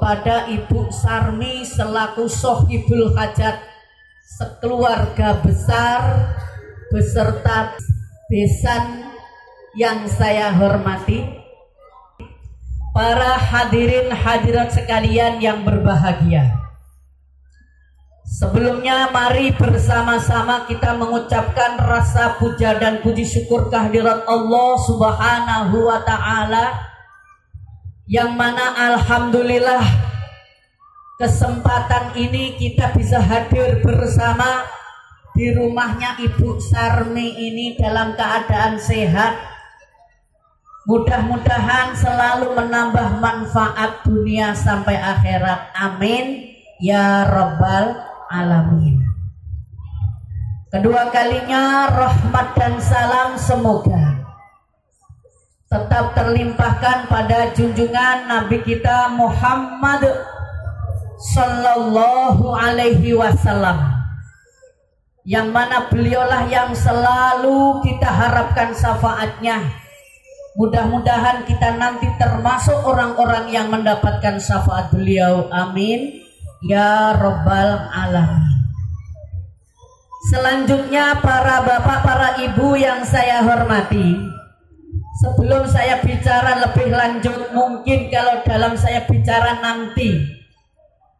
kepada Ibu Sarmi selaku Sohibul Hajat sekeluarga besar beserta besan yang saya hormati, para hadirin hadirat sekalian yang berbahagia. Sebelumnya mari bersama-sama kita mengucapkan rasa puja dan puji syukur kehadirat Allah Subhanahu wa Ta'ala, yang mana alhamdulillah kesempatan ini kita bisa hadir bersama di rumahnya Ibu Sarmi ini dalam keadaan sehat. Mudah-mudahan selalu menambah manfaat dunia sampai akhirat. Amin ya rabbal alamin. Kedua kalinya rahmat dan salam semoga tetap terlimpahkan pada junjungan Nabi kita Muhammad sallallahu alaihi wasallam, yang mana beliaulah yang selalu kita harapkan syafaatnya. Mudah-mudahan kita nanti termasuk orang-orang yang mendapatkan syafaat beliau. Amin ya rabbal alamin. Selanjutnya para bapak, para ibu yang saya hormati, sebelum saya bicara lebih lanjut, mungkin kalau dalam saya bicara nanti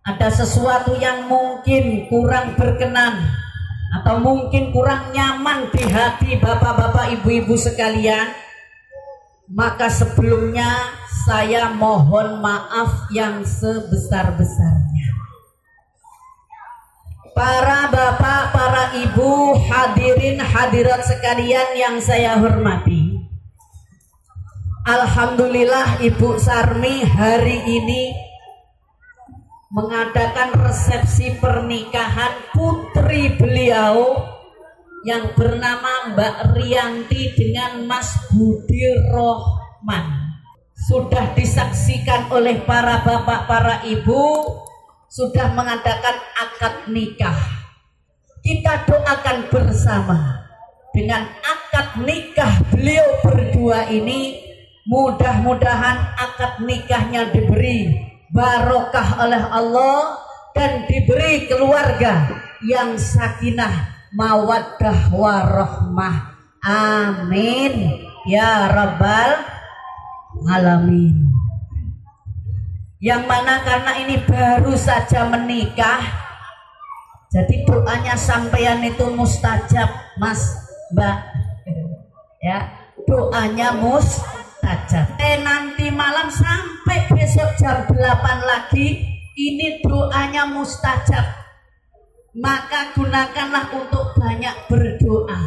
ada sesuatu yang mungkin kurang berkenan atau mungkin kurang nyaman di hati bapak-bapak, ibu-ibu sekalian, maka sebelumnya saya mohon maaf yang sebesar-besarnya. Para bapak, para ibu, hadirin hadirat sekalian yang saya hormati, alhamdulillah Ibu Sarmi hari ini mengadakan resepsi pernikahan putri beliau yang bernama Mbak Rianti dengan Mas Budi Rohman. Sudah disaksikan oleh para bapak, para ibu, sudah mengadakan akad nikah. Kita doakan bersama dengan akad nikah beliau berdua ini, mudah-mudahan akad nikahnya diberi barokah oleh Allah dan diberi keluarga yang sakinah mawaddah warahmah. Amin ya rabbal alamin. Yang mana karena ini baru saja menikah, jadi doanya sampean itu mustajab, Mas, Mbak, ya, doanya mustajab. Nanti malam sampai besok jam 8 lagi ini doanya mustajab. Maka gunakanlah untuk banyak berdoa.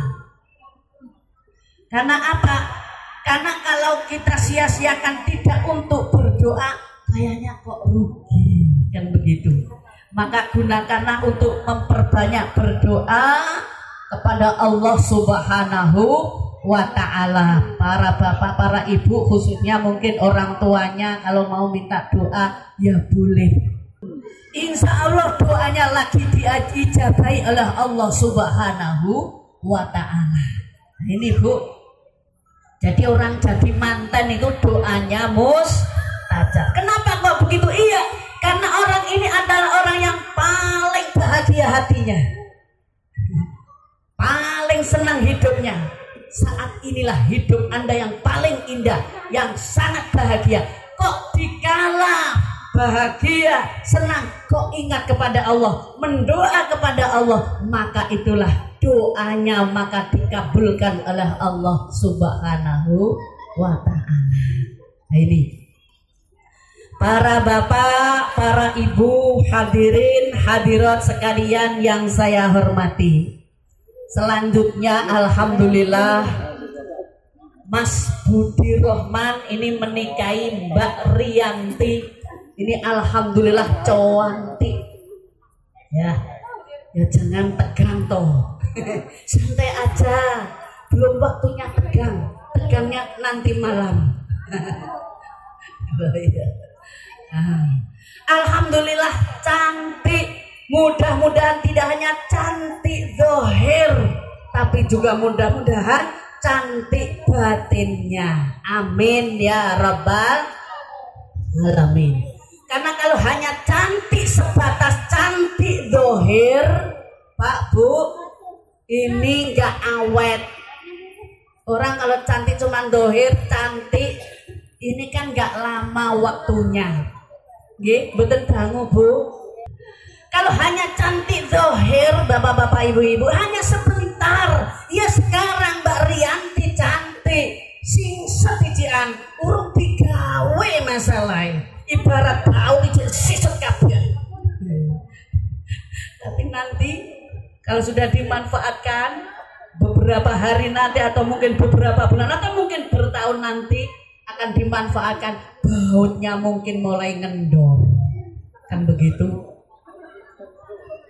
Karena apa? Karena kalau kita sia-siakan tidak untuk berdoa, kayaknya kok rugi, kan begitu. Maka gunakanlah untuk memperbanyak berdoa kepada Allah Subhanahu wa Ta'ala. Para bapak, para ibu, khususnya mungkin orang tuanya, kalau mau minta doa ya boleh. Insya Allah doanya lagi diijabahi oleh Allah Subhanahu wa Ta'ala. Ini Bu, jadi orang jadi mantan itu doanya mustajab. Kenapa kok begitu? Iya, karena orang ini adalah orang yang paling bahagia hatinya, paling senang hidupnya. Saat inilah hidup Anda yang paling indah, yang sangat bahagia. Kok dikala bahagia, senang, kok ingat kepada Allah, mendoa kepada Allah, maka itulah doanya maka dikabulkan oleh Allah Subhanahu wa Ta'ala. Nah, ini para bapak, para ibu, hadirin hadirat sekalian yang saya hormati. Selanjutnya alhamdulillah Mas Budi Rohman ini menikahi Mbak Rianti. Ini alhamdulillah cantik. Ya jangan tegang toh. Santai aja, belum waktunya tegang. Tegangnya nanti malam. Alhamdulillah cantik. Mudah-mudahan tidak hanya cantik zahir, tapi juga mudah-mudahan cantik batinnya. Amin ya rabbal alamin. Karena kalau hanya cantik sebatas cantik dohir, Pak Bu, ini nggak awet. Orang kalau cantik cuma dohir, cantik, ini kan nggak lama waktunya. Nggih, mboten dangu Bu. Kalau hanya cantik dohir, bapak-bapak, ibu-ibu, hanya sebentar. Ya sekarang Mbak Rianti cantik, sing setician, urung digawe masalah. Ibarat bau ijek siset kabeh. Tapi nanti kalau sudah dimanfaatkan beberapa hari nanti atau mungkin beberapa bulan atau mungkin bertahun nanti akan dimanfaatkan, bautnya mungkin mulai ngendor. Kan begitu.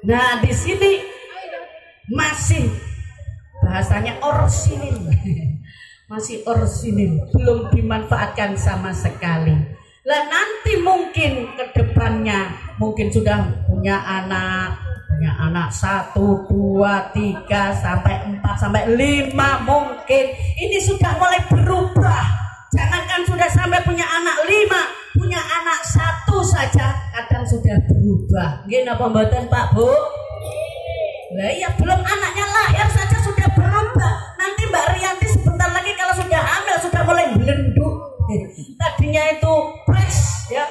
Nah, di sini masih bahasanya orsinil. Masih orsinil, belum dimanfaatkan sama sekali. Lah nanti mungkin ke depannya mungkin sudah punya anak 1, 2, 3 sampai 4 sampai 5 mungkin ini sudah mulai berubah. Jangankan sudah sampai punya anak 5, punya anak 1 saja kadang sudah berubah. Nggih napa mboten Pak Bu? Lah ya belum anaknya lahir saja sudah berubah. Nanti Mbak Rianti sebentar lagi kalau sudah hamil sudah mulai belenduk. Tadinya itu fresh ya,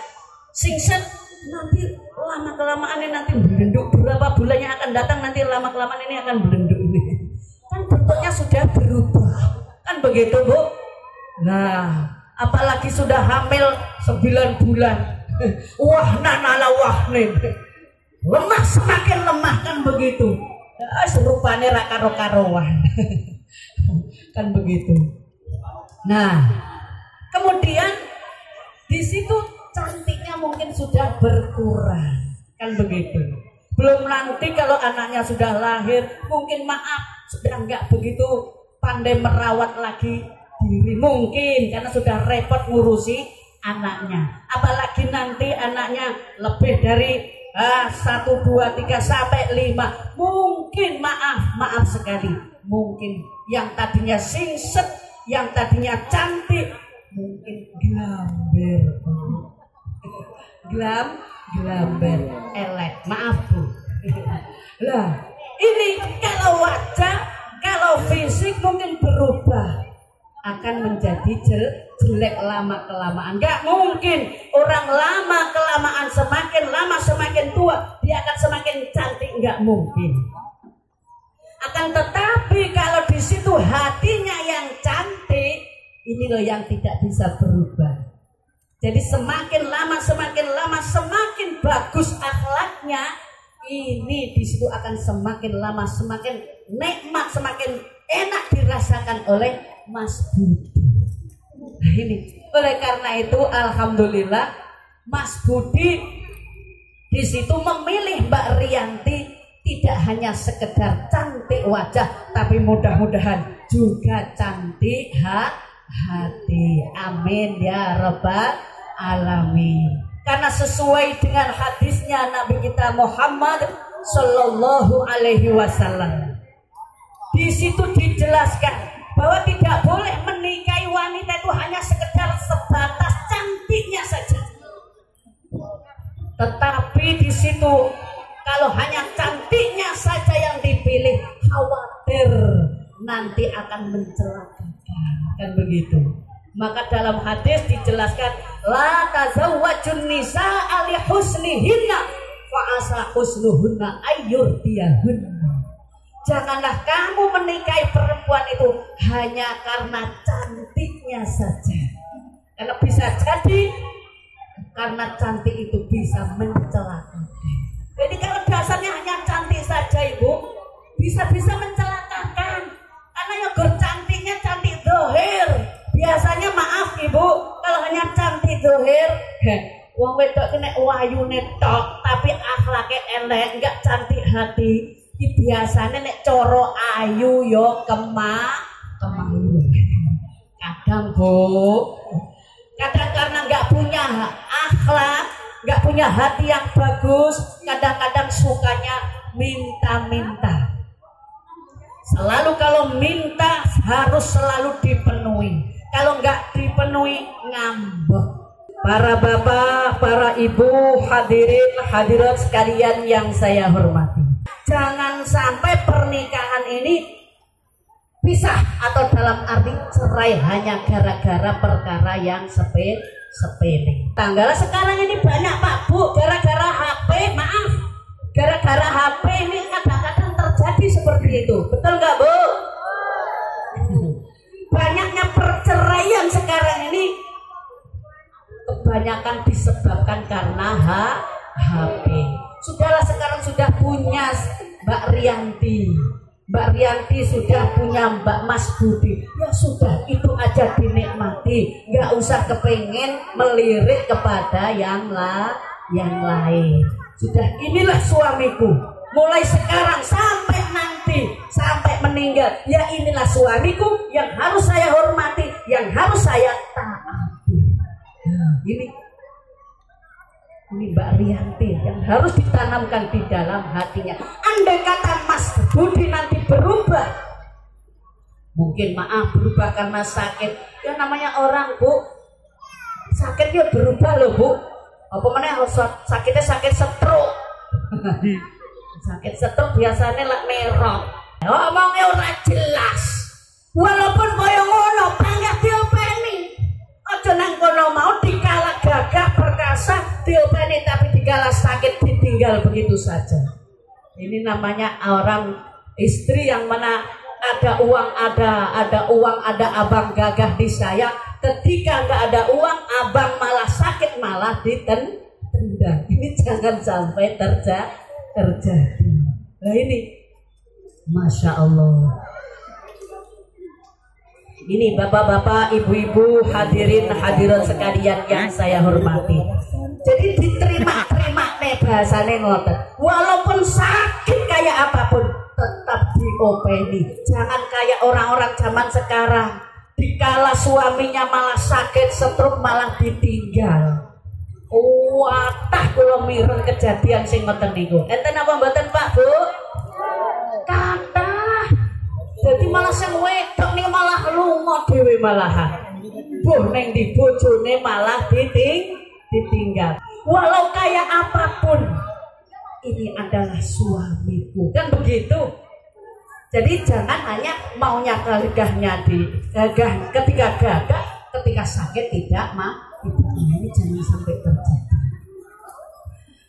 singset, nanti lama kelamaan ini nanti belenduk. Berapa bulannya akan datang nanti lama kelamaan ini akan belenduk ini. Kan bentuknya sudah berubah. Kan begitu Bu? Nah, apalagi sudah hamil 9 bulan. Wah nanala wah nih. Lemah semakin lemah kan begitu. Serupanya karo-karoan. Kan begitu. Nah, kemudian di situ cantiknya mungkin sudah berkurang, kan begitu. Belum nanti kalau anaknya sudah lahir, mungkin maaf sudah nggak begitu pandai merawat lagi diri, mungkin karena sudah repot ngurusi anaknya. Apalagi nanti anaknya lebih dari 1, 2, 3 sampai 5, mungkin maaf sekali, mungkin yang tadinya singset, yang tadinya cantik mungkin glamber elek, maaf Bu. Lah ini kalau wajah, kalau fisik mungkin berubah, akan menjadi jelek lama kelamaan. Nggak mungkin orang lama kelamaan, semakin lama semakin tua dia akan semakin cantik, nggak mungkin. Akan tetapi kalau di situ hatinya yang cantik, ini loh yang tidak bisa berubah. Jadi semakin lama semakin bagus akhlaknya, ini di situ akan semakin lama semakin nikmat, semakin enak dirasakan oleh Mas Budi. Nah ini, oleh karena itu alhamdulillah Mas Budi di situ memilih Mbak Rianti tidak hanya sekedar cantik wajah, tapi mudah-mudahan juga cantik hati. Amin ya rabbal alamin. Karena sesuai dengan hadisnya Nabi kita Muhammad Sallallahu Alaihi Wasallam, di situ dijelaskan bahwa tidak boleh menikahi wanita itu hanya sekedar sebatas cantiknya saja. Tetapi di situ kalau hanya cantiknya saja yang dipilih, khawatir nanti akan mencelakakan, kan begitu. Maka dalam hadis dijelaskan, la tazawwajun nisaa li husnihinna fa asa husnuhunna ayyurdiyahunna. Janganlah kamu menikahi perempuan itu hanya karena cantiknya saja. Karena bisa jadi karena cantik itu bisa mencelakakan. Jadi kalau dasarnya hanya cantik saja Ibu, bisa mencelakakan. Karena yang cantiknya cantik dohir. Biasanya maaf Ibu, kalau hanya cantik dohir, wong wedok kena wayu netok, tapi akhlaknya elek, enggak cantik hati. Biasanya nek coro ayu yo kemayu. Kadang Bu, kadang karena enggak punya akhlak, enggak punya hati yang bagus, kadang-kadang sukanya minta-minta. Selalu kalau minta harus selalu dipenuhi. Kalau enggak dipenuhi ngambek. para bapak, para ibu, hadirin hadirat sekalian yang saya hormati. Jangan sampai pernikahan ini pisah atau dalam arti cerai hanya gara-gara perkara yang sepele. Tanggal sekarang ini banyak Pak Bu, gara-gara HP, maaf, gara-gara HP ini kadang-kadang terjadi seperti itu. Betul nggak Bu? Banyaknya perceraian sekarang ini kebanyakan disebabkan karena HP. Sudahlah, sekarang sudah punya Mbak Rianti, Mbak Rianti sudah punya Mbak Mas Budi, ya sudah itu aja dinikmati, nggak usah kepengen melirik kepada yang lain. Sudah, inilah suamiku, mulai sekarang sampai nanti, sampai meninggal, ya inilah suamiku yang harus saya hormati, yang harus saya taati. Ini Mbak Rianti yang harus ditanamkan di dalam hatinya. Andai kata Mas Budi nanti berubah, mungkin maaf berubah karena sakit, ya namanya orang Bu, sakitnya berubah loh Bu. Apa mana sakitnya sakit stroke. Sakit stroke biasanya lah merah, ngomongnya ora jelas. Walaupun koyo ngono banyak diopeni, aja nang kono mau dikala gagah perkasa diopeni, tapi dikala sakit ditinggal begitu saja. Ini namanya orang istri yang mana ada uang, ada uang, ada abang gagah disayang. Ketika nggak ada uang, abang malah sakit, malah ditendang. Ini jangan sampai terjadi. Nah ini, Masya Allah. Ini bapak-bapak, ibu-ibu, hadirin hadirat sekalian yang saya hormati. Jadi diterima nih bahasanya ngoten. Walaupun sakit kayak apapun tetap diopeni. Jangan kayak orang-orang zaman sekarang. Dikala suaminya malah sakit stroke malah ditinggal. Watah kula mireng kejadian sing ngoten niku. Enten apa mboten Pak Bu? Kathah. Jadi malah sing wedok ning malah lunga dhewe malahan. Buh ning di bojone malah ditinggal. Walau kaya apapun, ini adalah suamiku, kan begitu. Jadi jangan hanya maunya gagahnya digagah, ketika gagah, ketika sakit tidak ini jangan sampai terjadi.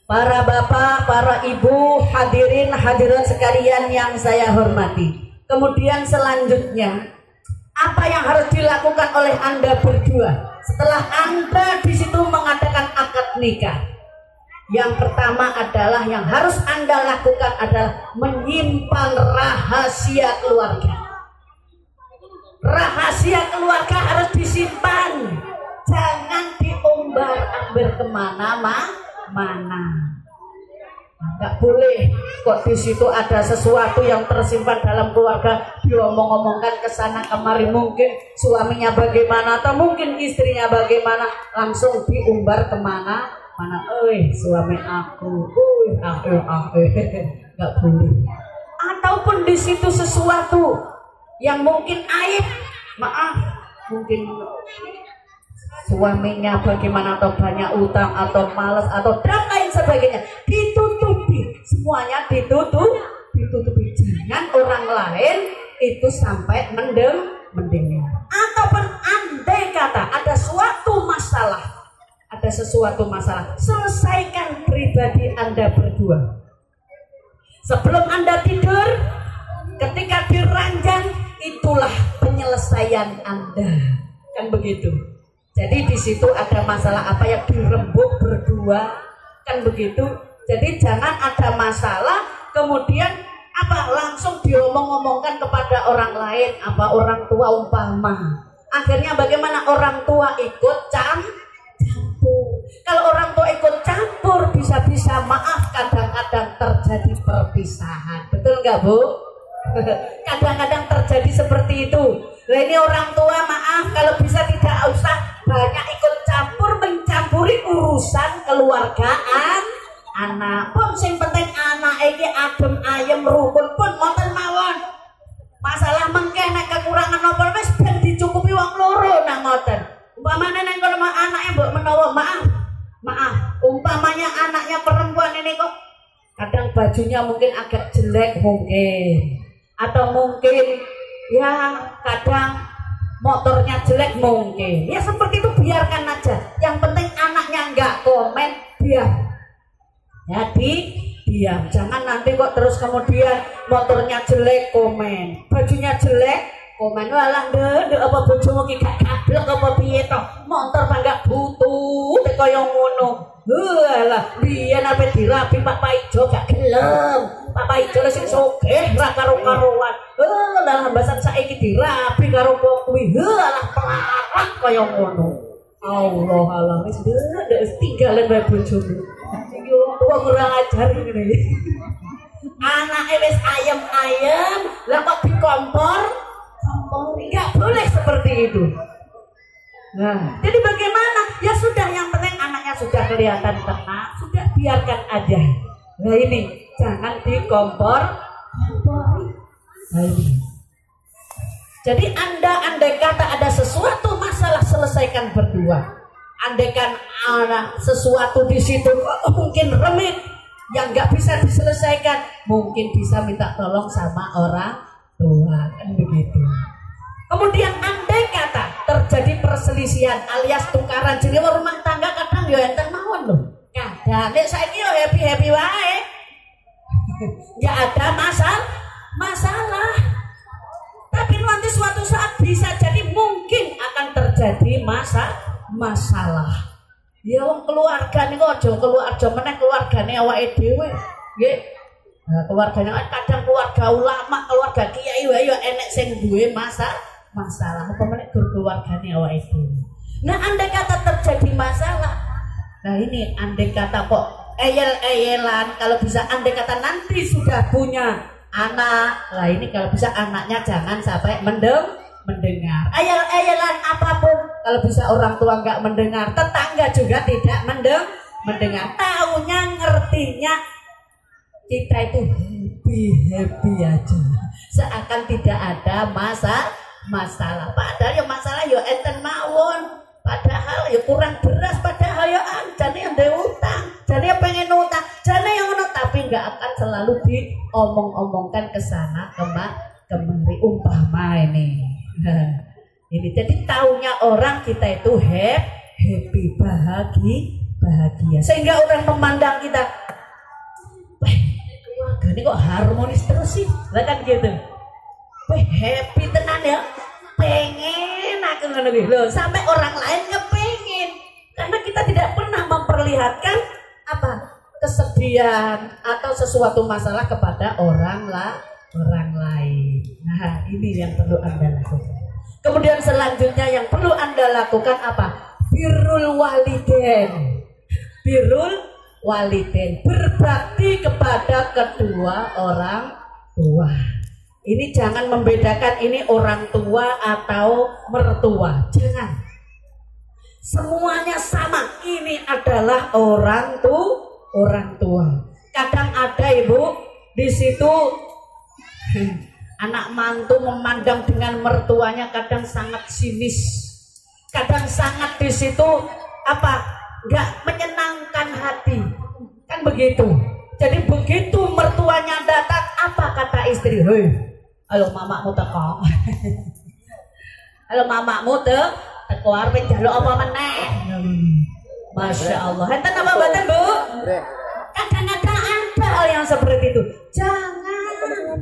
Para bapak, para ibu, hadirin hadirat sekalian yang saya hormati. Kemudian selanjutnya, apa yang harus dilakukan oleh Anda berdua setelah Anda di situ mengadakan akad nikah? Yang pertama adalah yang harus Anda lakukan adalah menyimpan rahasia keluarga. Rahasia keluarga harus disimpan, jangan diumbar-ambar kemana-mana. Nggak boleh kok di situ ada sesuatu yang tersimpan dalam keluarga diomong-omongkan ke sana kemari, mungkin suaminya bagaimana atau mungkin istrinya bagaimana, langsung diumbar kemana mana. Suami aku, nggak boleh. Ataupun di situ sesuatu yang mungkin aib, maaf, mungkin suaminya bagaimana atau banyak utang atau malas atau dan lain sebagainya, ditutupi, semuanya ditutupi. Jangan orang lain itu sampai mendengar. Ataupun andai kata ada sesuatu masalah, selesaikan pribadi Anda berdua. Sebelum Anda tidur, ketika diranjang, itulah penyelesaian Anda, kan begitu. Jadi di situ ada masalah apa yang dirembuk berdua, kan begitu. Jadi jangan ada masalah kemudian langsung diomong-omongkan kepada orang lain, orang tua umpama. Akhirnya bagaimana orang tua ikut campur. Kalau orang tua ikut campur, bisa-bisa maaf kadang-kadang terjadi perpisahan. Betul nggak Bu? Kadang-kadang terjadi seperti itu. Nah ini orang tua maaf kalau bisa tidak usah banyak ikut campur mencampuri urusan keluargaan anak. Pun sing penting anak iki adem ayem rukun pun ngoten mawon. Masalah mengke nek kekurangan apa wis ben dicukupi wong loro nang ngoten. Umpamanya nek kalau anaknya mbok menawa maaf, umpamanya anaknya perempuan ini kok kadang bajunya mungkin agak jelek mungkin, atau mungkin ya kadang motornya jelek mungkin, ya seperti itu biarkan aja. Yang penting anaknya nggak komen, diam. Jadi diam, jangan nanti kok terus kemudian motornya jelek komen, bajunya jelek komen, walah ndek apa bojomu ki gak gablek apa piye to, motor gak butuh kaya ngono. Walah biyen ape dirapi Pak Paijo gak gelem, Pak Paijo sing sugih ra karo-karoan. Lah hambasan saiki dirapi karo wong kuwi, walah pelarak kaya ngono. Allah wis ndek tinggalan wae bojomu. Iki wong tuwa kurang ajar ngene. Anake wis ayem-ayem, lah kok dikompor? Nggak boleh seperti itu. Nah, jadi bagaimana? Ya sudah, yang penting anaknya sudah kelihatan tenang, sudah biarkan aja. Nah ini jangan dikompor. Nah ini. Jadi andai kata ada sesuatu masalah, selesaikan berdua. Andaikan ada sesuatu di situ mungkin remit yang nggak bisa diselesaikan, mungkin bisa minta tolong sama orang tua, kan begitu. Kemudian andai kata terjadi perselisihan alias tukaran jenenge rumah tangga, kadang ya enten mawon lho. Kadang nek saiki yo happy wae. Ya ada masalah. Tapi nanti suatu saat bisa jadi mungkin akan terjadi masalah. Ya wong keluarga niku aja meneh keluargane awake dhewe. Nggih. Nah, keluarganya kadang keluarga ulama, keluarga kiai wae yo enek sing duwe masalah. Apa meneh keluargane awake dhewe. Nah, andai kata terjadi masalah. Nah, ini andai kata kok eyel-eyelan, kalau bisa andai kata nanti sudah punya anak. Lah ini kalau bisa anaknya jangan sampai mendengar. Eyel-eyelan apapun, kalau bisa orang tua enggak mendengar, tetangga juga tidak mendengar. Taunya ngertinya kita itu happy aja, seakan tidak ada masalah. Padahal ya masalah ya enten mawon, padahal ya kurang beras, padahal ya jane yang utang, jane pengen utang, jane yang ngono, tapi nggak akan selalu diomong-omongkan ke sana kemari. Umpama ini jadi taunya orang kita itu happy, bahagia, sehingga orang memandang kita, keluarga ini kok harmonis terus sih, lah kan gitu. Happy tenan ya, pengen aku ngono kuwi lho, sampai orang lain kepengin, karena kita tidak pernah memperlihatkan kesedihan atau sesuatu masalah kepada orang lain. Nah, ini yang perlu Anda lakukan. Kemudian selanjutnya yang perlu Anda lakukan apa? Birrul walidain, berbakti kepada kedua orang tua. Ini jangan membedakan ini orang tua atau mertua, jangan. Semuanya sama. Ini adalah orang tua. Kadang ada ibu di situ anak mantu memandang dengan mertuanya kadang sangat sinis. Kadang sangat di situ nggak menyenangkan hati. Kan begitu. Jadi begitu mertuanya datang, apa kata istri? Hei, halo mamakmu teko. Halo mamakmu teko arep njaluk apa meneh? Masya Allah. Enten apa mboten, Bu? Kadang-kadang ada hal yang seperti itu. Jangan.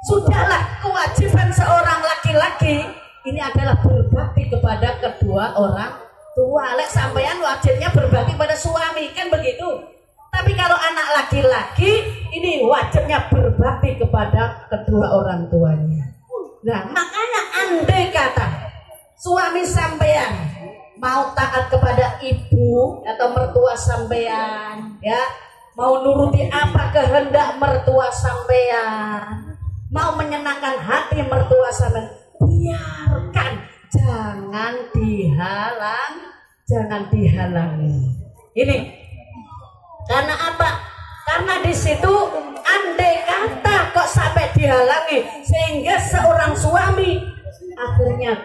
Sudahlah, kewajiban seorang laki-laki ini adalah berbakti kepada kedua orang tua. Lek sampean wajibnya berbakti pada suami, kan begitu. Tapi kalau anak laki-laki ini wajibnya berbakti kepada kedua orang tuanya. Nah, makanya andai kata suami sampean mau taat kepada ibu atau mertua sampean, ya, mau nuruti apa kehendak mertua sampean, mau menyenangkan hati mertua sampean, biarkan, jangan dihalangi. Ini karena apa? Karena di situ andai kata kok sampai dihalangi sehingga seorang suami akhirnya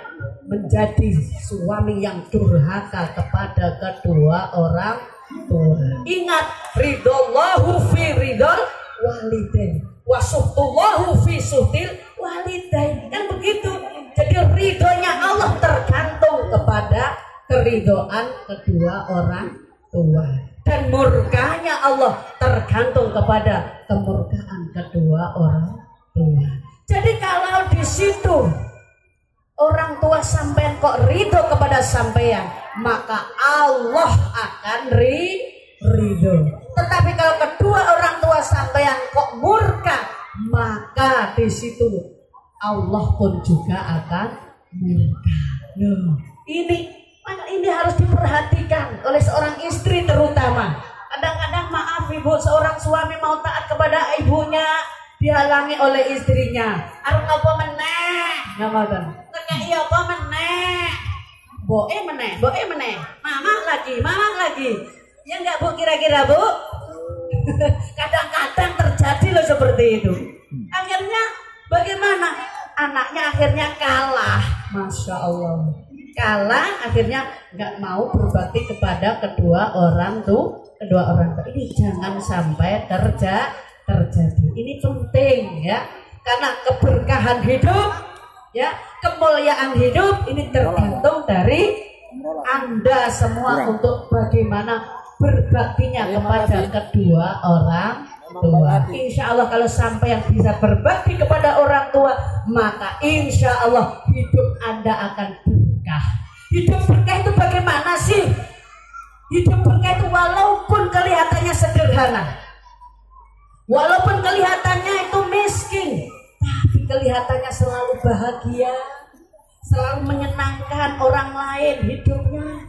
menjadi suami yang durhaka kepada kedua orang tua. Ingat, ridallahu fi ridal walidain wa suhtullahu fi suhtil walidain. Kan begitu. Jadi ridhonya Allah tergantung kepada keridoan kedua orang tua, dan murkanya Allah tergantung kepada kemurkaan kedua orang tua. Jadi kalau di situ orang tua sampean kok ridho kepada sampean, maka Allah akan ridho. Tetapi kalau kedua orang tua sampean kok murka, maka di situ Allah pun juga akan murka. Loh, ini harus diperhatikan oleh seorang istri terutama. Kadang-kadang maaf ibu, seorang suami mau taat kepada ibunya dihalangi oleh istrinya. Arep apa meneh? Ngoten. Ngekeki apa meneh? Boe meneh. Mama lagi. Ya enggak Bu, kira-kira Bu? Kadang-kadang terjadi loh seperti itu. Akhirnya bagaimana? Anaknya akhirnya kalah. Masya Allah. Kalah, akhirnya nggak mau berbakti kepada kedua orang tua. Ini jangan sampai terjadi. Ini penting ya, karena keberkahan hidup, ya, kemuliaan hidup ini tergantung dari Anda semua untuk bagaimana berbaktinya kepada kedua orang tua. Insya Allah kalau sampai yang bisa berbakti kepada orang tua, maka insya Allah hidup Anda akan berkah. Hidup berkah itu bagaimana sih? Hidup berkah itu walaupun kelihatannya sederhana, walaupun kelihatannya itu miskin, tapi kelihatannya selalu bahagia, selalu menyenangkan orang lain hidupnya,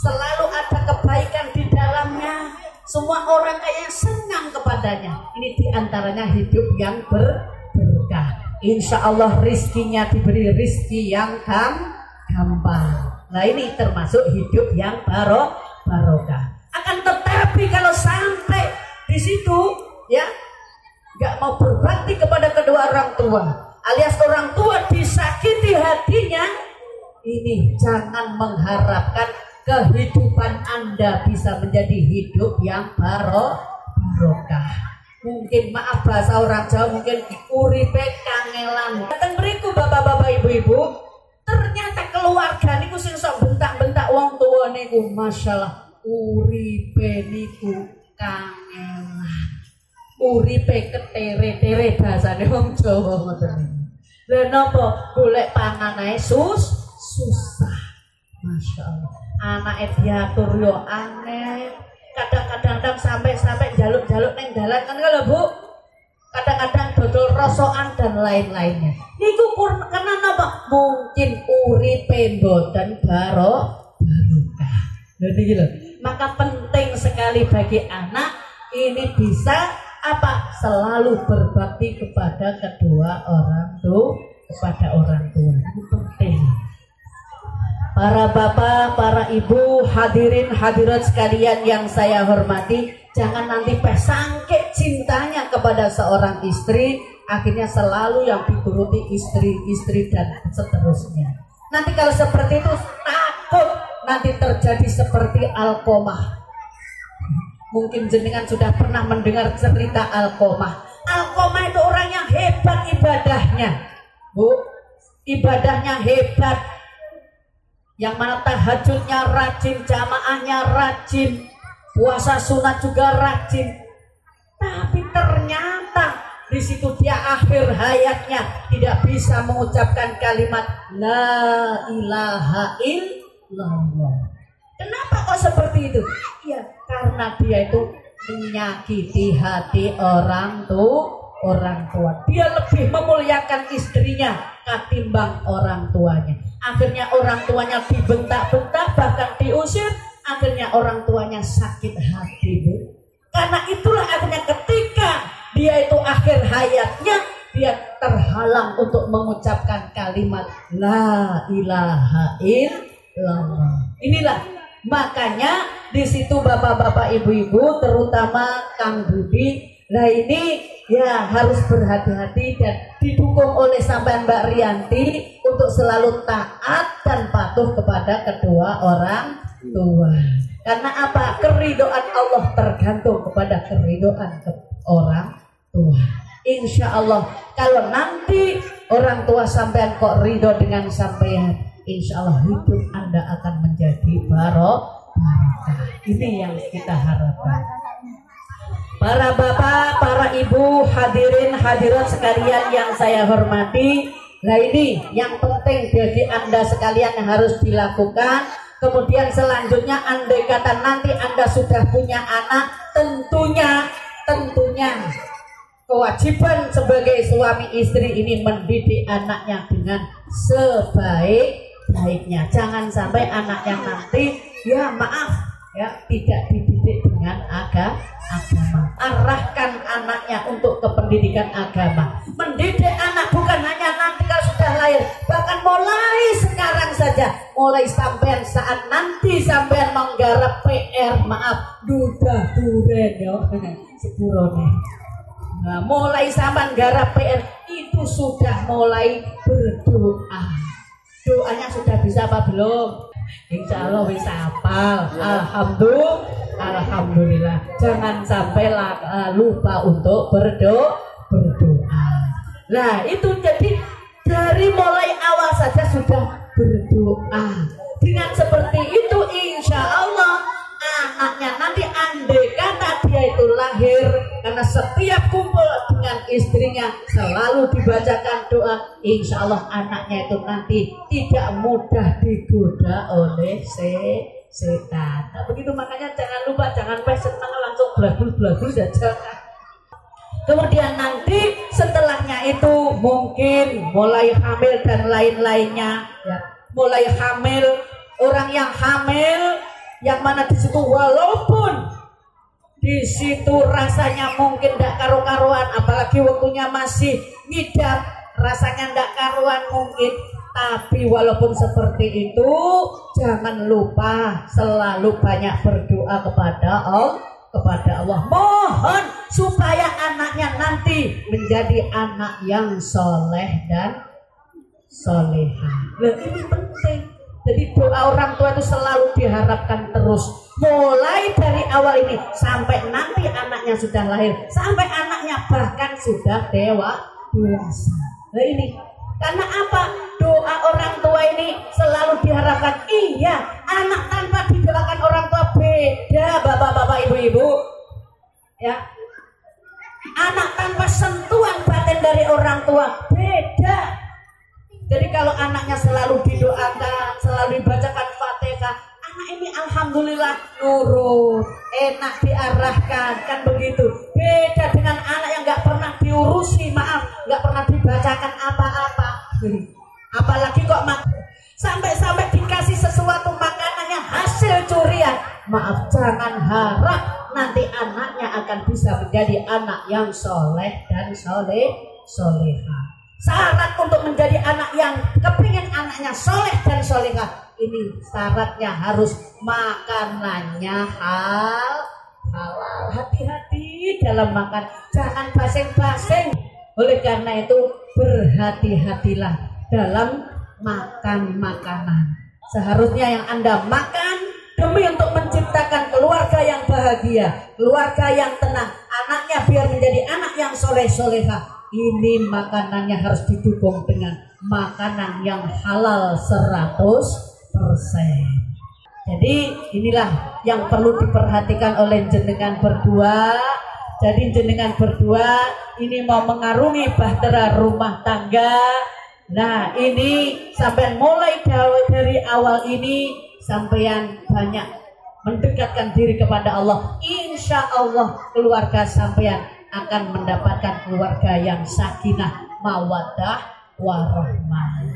selalu ada kebaikan di dalamnya. Semua orang kayaknya senang kepadanya. Ini diantaranya hidup yang berkah. Insya Allah rizkinya diberi rizki yang gampang. Nah ini termasuk hidup yang barokah. Akan tetapi kalau sampai di situ ya nggak mau berbakti kepada kedua orang tua, alias orang tua disakiti hatinya, ini jangan mengharapkan kehidupan Anda bisa menjadi hidup yang barokah. Mungkin maaf bahasa orang Jawa, mungkin uripe kangelan. Datang beriku bapak-bapak ibu-ibu, ternyata keluarga niku sing sok bentak-bentak wong tua niku, masalah uripe niku kangelan. Uripe ketere-tere bahasane wong Jawa ngoten. Lha napa golek pangan ae susah. Masya Allah. Anake diatur yo aneh. Kadang-kadang sampai jaluk-jaluk neng dalan kan kalau Bu. Kadang-kadang dodol rosokan dan lain-lainnya. Niku kena napa? Mungkin uripe mboten barokah. Lha niki lho. Maka penting sekali bagi anak ini bisa apa? Selalu berbakti kepada kedua orang tua, Itu penting. Para bapak, para ibu, hadirin hadirat sekalian yang saya hormati, jangan nanti sangke cintanya kepada seorang istri, akhirnya selalu yang dituruti istri dan seterusnya. Nanti kalau seperti itu takut nanti terjadi seperti Alqomah. Mungkin jenengan sudah pernah mendengar cerita Alqomah. Alqomah itu orang yang hebat ibadahnya, Bu. Ibadahnya hebat. Yang mana tahajudnya rajin, jamaahnya rajin, puasa sunat juga rajin. Tapi ternyata di situ dia akhir hayatnya tidak bisa mengucapkan kalimat La ilaha illallah. Kenapa kok seperti itu? Ya karena dia itu menyakiti hati orang tua. Dia lebih memuliakan istrinya ketimbang orang tuanya. Akhirnya orang tuanya dibentak-bentak, bahkan diusir. Akhirnya orang tuanya sakit hati, Bu. Karena itulah akhirnya ketika dia itu akhir hayatnya, dia terhalang untuk mengucapkan kalimat La ilaha illallah. Inilah makanya di situ bapak-bapak ibu-ibu, terutama Kang Budi, Nah ini ya harus berhati-hati dan didukung oleh sampean Mbak Rianti untuk selalu taat dan patuh kepada kedua orang tua. Karena apa? Keridhaan Allah tergantung kepada keridhaan orang tua. Insya Allah kalau nanti orang tua sampean kok ridho dengan sampean, insya Allah hidup Anda akan menjadi barokah. Ini yang kita harapkan. Para bapak, para ibu, hadirin hadirat sekalian yang saya hormati, nah ini yang penting bagi Anda sekalian yang harus dilakukan. Kemudian selanjutnya andai kata nanti Anda sudah punya anak, tentunya kewajiban sebagai suami istri ini mendidik anaknya dengan sebaik-baiknya. Jangan sampai anaknya nanti ya maaf ya tidak dididik dengan agama. Arahkan anaknya untuk ke pendidikan agama. Mendidik anak bukan hanya nanti kalau sudah lahir, bahkan mulai sekarang saja, mulai sampean saat nanti sampean menggarap PR, maaf duda duren yo sepurone. Nah, mulai sampean garap PR itu sudah mulai berdoa. Doanya sudah bisa apa belum? Insya Allah bisa hafal. Alhamdulillah. Jangan sampai lupa untuk berdoa. Nah itu jadi dari mulai awal saja sudah berdoa. Dengan seperti itu insya Allah anaknya nanti andai kata dia itu lahir, karena setiap kumpul dengan istrinya selalu dibacakan doa, insya Allah anaknya itu nanti tidak mudah digoda oleh setan. Nah, begitu makanya jangan lupa, jangan senang langsung belagul saja. Kemudian nanti setelahnya itu mungkin mulai hamil dan lain-lainnya ya. Mulai hamil, orang yang hamil yang mana di situ walaupun di situ rasanya mungkin tidak karu-karuan, apalagi waktunya masih ngidam, rasanya tidak karuan mungkin, tapi walaupun seperti itu jangan lupa selalu banyak berdoa kepada Allah. Mohon supaya anaknya nanti menjadi anak yang soleh dan solehah. Nah, ini penting. Jadi doa orang tua itu selalu diharapkan terus, mulai dari awal ini sampai nanti anaknya sudah lahir, sampai anaknya bahkan sudah dewasa. Nah ini karena apa? Doa orang tua ini selalu diharapkan. Iya, anak tanpa didoakan orang tua beda, bapak-bapak, ibu-ibu. Ya, anak tanpa sentuhan batin dari orang tua beda. Jadi kalau anaknya selalu didoakan, selalu dibacakan Fatihah, anak ini alhamdulillah nurut, enak diarahkan, kan begitu. Beda dengan anak yang nggak pernah diurusi, maaf, nggak pernah dibacakan apa-apa. Apalagi kok sampai dikasih sesuatu makanannya hasil curian. Maaf, jangan harap nanti anaknya akan bisa menjadi anak yang soleh dan solehah. Syarat untuk menjadi anak yang kepingin anaknya soleh dan solehah, ini syaratnya harus makanannya halal. Hati-hati dalam makan, jangan basing-basing. Oleh karena itu berhati-hatilah dalam makan makanan. Seharusnya yang Anda makan demi untuk menciptakan keluarga yang bahagia, keluarga yang tenang, anaknya biar menjadi anak yang soleh-solehah. Ini makanannya harus didukung dengan makanan yang halal 100%. Jadi inilah yang perlu diperhatikan oleh jenengan berdua. Jadi jenengan berdua ini mau mengarungi bahtera rumah tangga. Nah ini sampai mulai dari awal ini sampean banyak mendekatkan diri kepada Allah. Insya Allah keluarga sampean akan mendapatkan keluarga yang sakinah, mawaddah, warahmah.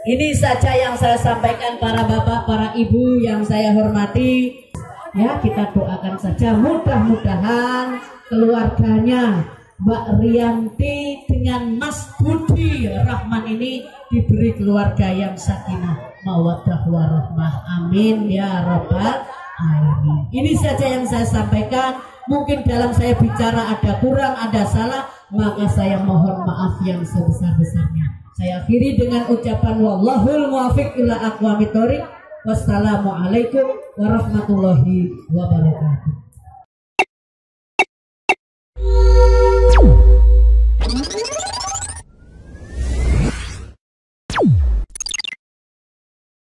Ini saja yang saya sampaikan para bapak, para ibu yang saya hormati. Ya, kita doakan saja mudah-mudahan keluarganya Mbak Rianti dengan Mas Budi Rahman ini diberi keluarga yang sakinah, mawaddah, warahmah. Amin ya rabbal alamin. Ini saja yang saya sampaikan. Mungkin dalam saya bicara ada kurang, ada salah, maka saya mohon maaf yang sebesar-besarnya. Saya akhiri dengan ucapan wallahul muwaffiq ila aqwamit thoriq. Wassalamualaikum warahmatullahi wabarakatuh.